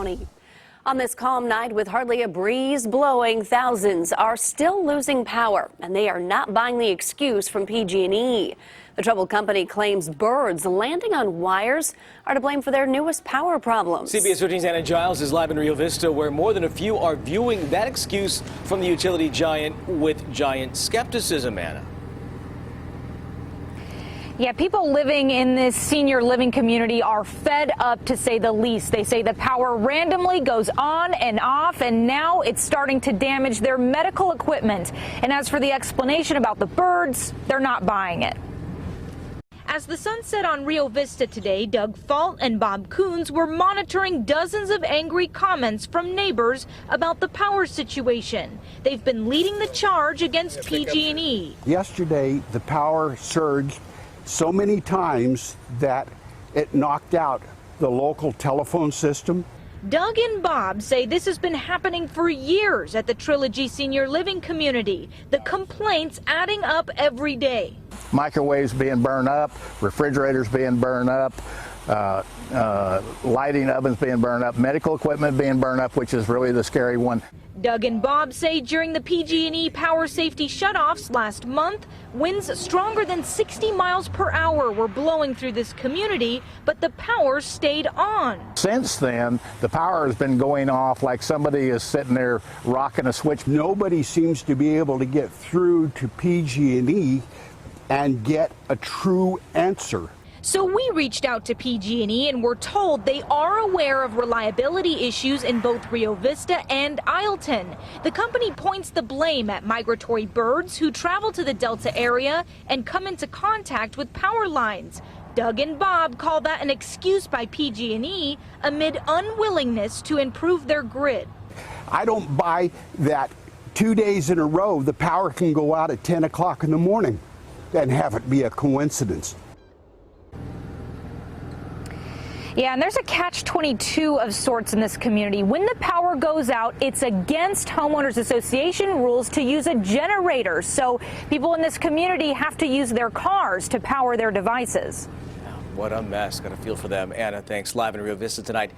County. On this calm night with hardly a breeze blowing, thousands are still losing power, and they are not buying the excuse from PG&E. The troubled company claims birds landing on wires are to blame for their newest power problems. CBS 13's Anna Giles is live in Rio Vista, where more than a few are viewing that excuse from the utility giant with giant skepticism, Anna. Yeah, people living in this senior living community are fed up, to say the least. They say the power randomly goes on and off, and now it's starting to damage their medical equipment. And as for the explanation about the birds, they're not buying it. As the sun set on Rio Vista today, Doug Fault and Bob Coons were monitoring dozens of angry comments from neighbors about the power situation. They've been leading the charge against PG&E. Yesterday, the power surged so many times that it knocked out the local telephone system. Doug and Bob say this has been happening for years at the Trilogy Senior Living community. The complaints adding up every day. Microwaves being burned up, refrigerators being burned up, lighting ovens being burned up, medical equipment being burned up, which is really the scary one. Doug and Bob say during the PG&E power safety shutoffs last month, winds stronger than 60 miles per hour were blowing through this community, but the power stayed on. Since then, the power has been going off like somebody is sitting there rocking a switch. Nobody seems to be able to get through to PG&E and get a true answer. So we reached out to PG&E and were told they are aware of reliability issues in both Rio Vista and Ileton. The company points the blame at migratory birds who travel to the Delta area and come into contact with power lines. Doug and Bob call that an excuse by PG&E amid unwillingness to improve their grid. I don't buy that 2 days in a row the power can go out at 10 o'clock in the morning and have it be a coincidence. Yeah, and there's a catch-22 of sorts in this community. When the power goes out, it's against homeowners association rules to use a generator. So people in this community have to use their cars to power their devices. What a mess. Got a feel for them. Anna, thanks. Live in Rio Vista tonight.